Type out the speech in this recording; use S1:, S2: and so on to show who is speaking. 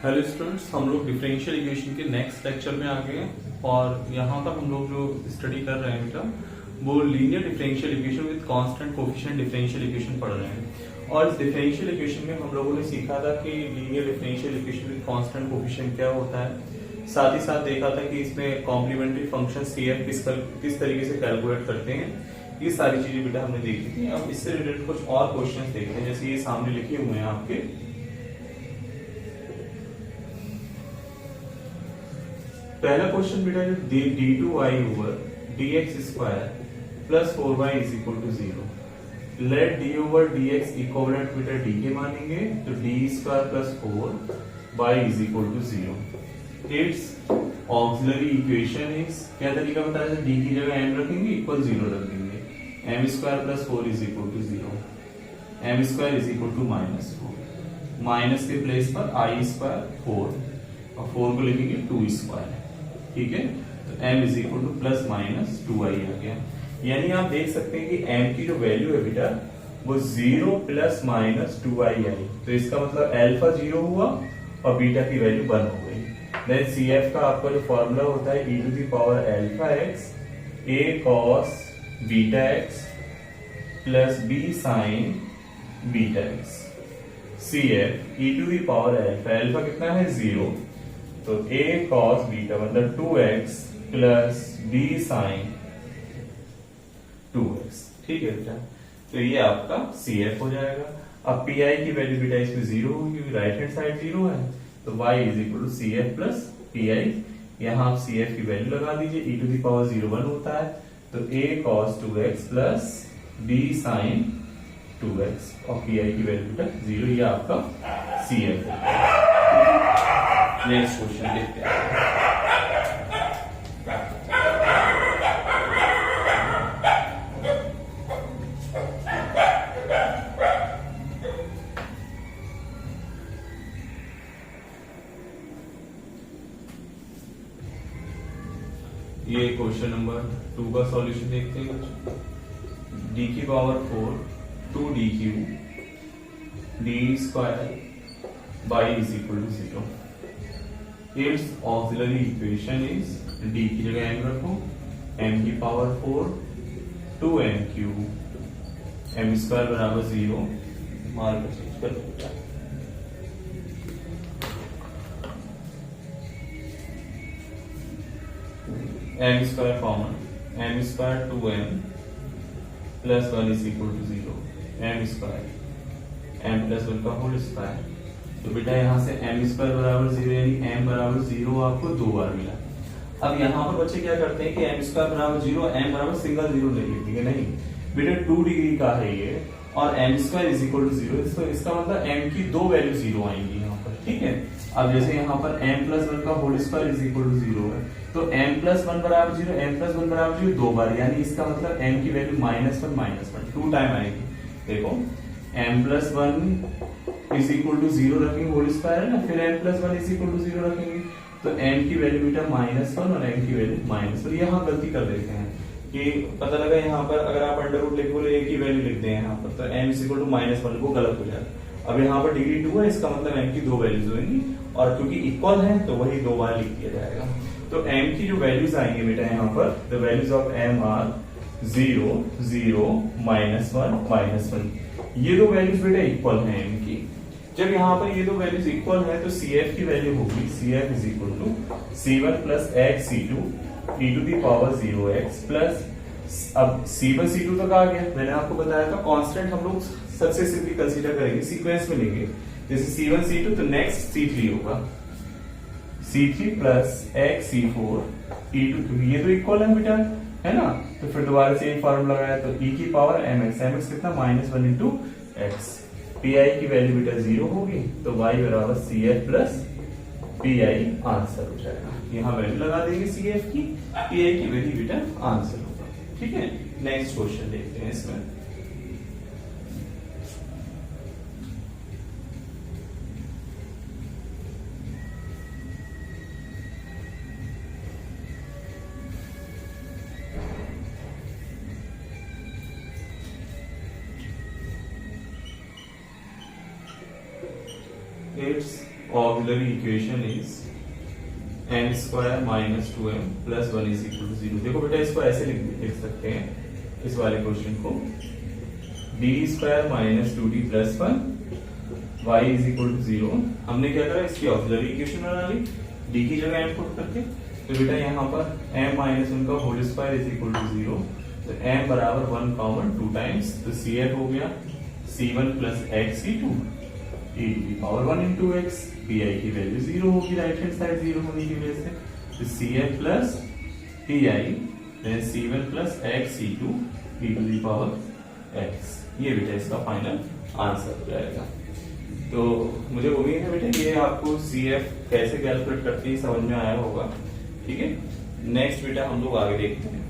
S1: Hello students, हम लोग differential equation के नेक्स्ट लेक्चर में आ गए हैं और यहाँ पर हम लोग जो स्टडी कर रहे हैं बेटा वो linear differential equation with constant coefficient differential equation पढ़ रहे हैं। और इस डिफरेंशियल इक्वेशन में हम लोगों ने सीखा था कि linear differential equation with constant coefficient क्या होता है। साथ ही साथ देखा था कि इसमें कॉम्प्लीमेंट्री फंक्शन CF किस तरीके से कैलकुलेट करते हैं। ये सारी चीजें बेटा हमने देखी थी। अब इससे रिलेटेड कुछ और क्वेश्चंस देखते हैं, जैसे ये सामने लिखे हुए हैं आपके। पहला क्वेश्चन बेटा जो d2y over dx square plus 4y is equal to 0। Let d over dx equivalent बेटा d के मानेंगे तो d square plus 4y is equal to 0। It's auxiliary equation is, क्या तरीका बताया था, d की जगह m रखेंगे इक्वल 0 रख देंगे, m square plus 4 is equal to 0, m square is equal to -4, minus के प्लेस पर i स्क्वायर 4 और 4 को लिखेंगे 2 स्क्वायर। ठीक है, तो m is equal two plus minus 2i आ गया। यानी आप देख सकते हैं कि m की जो वैल्यू है बेटा वो 0 प्लस माइनस 2i आई, तो इसका मतलब अल्फा 0 हुआ और बीटा की वैल्यू 1 हो गई। देन CF का आपका जो फॉर्मूला होता है e to the power alpha x a cos beta x plus b sin beta x। CF e to the power alpha, alpha कितना है 0, तो a cos बीटा मतलब 2x plus b sin 2x। ठीक है बेटा, तो ये आपका CF हो जाएगा। अब pi की वैल्यू बेटा इसमें 0 होगी क्योंकि राइट हैंड साइड 0 है, तो y is equal to CF plus pi। यहां आप CF की वैल्यू लगा दीजिए, e टू द पावर 0 1 होता है, तो a cos 2x plus b sin 2x और pi की वैल्यू बेटा 0, ये आपका CF है। नेक्स्ट क्वेश्चन देखते हैं। ये क्वेश्चन नंबर 2 का सॉल्यूशन देखते हैं। d की power 4 2d³ d square y is equal to 0। It's auxiliary equation is, d की जगह m रखो, m की पावर 4 2m³ m स्क्वायर बराबर 0, मार्क चेंज कर दो। m square common, m square 2m plus 1 is equal to 0, m square m plus 1 का whole square. तो बेटा यहाँ से m स्क्वायर बराबर 0 यानी m बराबर 0 आपको 2 बार मिला। अब यहाँ पर बच्चे क्या करते हैं कि m स्क्वायर बराबर 0, m बराबर सिंगल 0 नहीं लिखेंगे, नहीं बेटा 2 डिग्री का है ये और m square is equal to 0, इसका मतलब m की 2 वैल्यू 0 आएंगी यहाँ पर। ठीक है, अब जैसे यहाँ पर m प्लस 1 का whole square is equal to 0 है, तो m प्लस 1 बराबर 0, m प्लस 1 बराबर 0 2 बार, यानी इसका मतलब m की वैल्यू -1 2 टाइम आएगी। देखो m plus 1 is equal to 0 रखेंगे, होल स्क्वायर है ना, फिर m plus 1 is equal to 0 रखेंगे, तो m की वैल्यू बेटा -1 और m की वैल्यू -1। यहाँ गलती कर देते हैं कि पता लगा यहाँ पर अगर आप अंडर रूट लिख बोले a की वैल्यू लिख दें यहाँ पर, तो m इज इक्वल टू -1, वो गलत हो जाएगा। अब यहाँ पर डिग्री 2 है, इसका मतलब m की 2 वैल्यूज होंगी और क्योंकि इक्वल है तो वही 2 बार लिख दिया जाएगा। तो m की जो वैल्यूज आएंगे बेटा यहाँ पर, the values of m are 0 0 -1 -1। ये दो वैल्यूज बेटा इक्वल हैं m की। जब यहाँ पर ये दो वैल्यूज इक्वल है तो CF की वैल्यू होगी CF is equal to C1 plus x C2 e to the power 0x plus, अब C1 C2 तक आ गया, मैंने आपको बताया था कांस्टेंट हम लोग सक्सेसिवली कंसीडर करेंगे, सीक्वेंस में लेंगे। जैसे C1 C2 तो नेक्स्ट C3 होगा, C3 plus x C4 e2, ये तो इक्वल है बेटा, है ना, तो फिर दोबारा से फॉर्मूला लगाया तो e की पावर mx कितना -1 इंटू x। pi की वैल्यू बेटा 0 होगी, तो y बराबर CF प्लस pi आंसर हो जाएगा। यहाँ वैल्यू लगा देंगे CF की, pi की वैल्यू बेटा आंसर होगा। ठीक है, नेक्स्ट क्वेश्चन देखते हैं इसमें। It's auxiliary equation is M square minus 2m plus 1 is equal to 0। देखो बेटा इसको ऐसे लिख सकते हैं इस वाले क्वेश्चन को, D square minus 2d plus 1 y is equal to 0। हमने क्या करा, इसकी ऑक्सिलरी इक्वेशन बना ली डी की जगह m पुट करके। तो बेटा यहाँ पर m माइनस 1 का whole square is equal to 0, तो m बराबर 1 कॉमन 2 टाइम्स, तो CF हो गया C1 plus x C2 e to the power 1 into x। pi की वैल्यू 0 होगी, राइट हैंड साइड 0 होने की वजह से, तो CF plus pi then C1 plus x C2 e to the power x। ये बेटा इसका फाइनल आंसर हो जाएगा। तो मुझे उम्मीद है बेटा ये आपको CF कैसे कैलकुलेट करते हैं समझ में आया होगा। ठीक है, नेक्स्ट बेटा हम लोग आगे देखते हैं।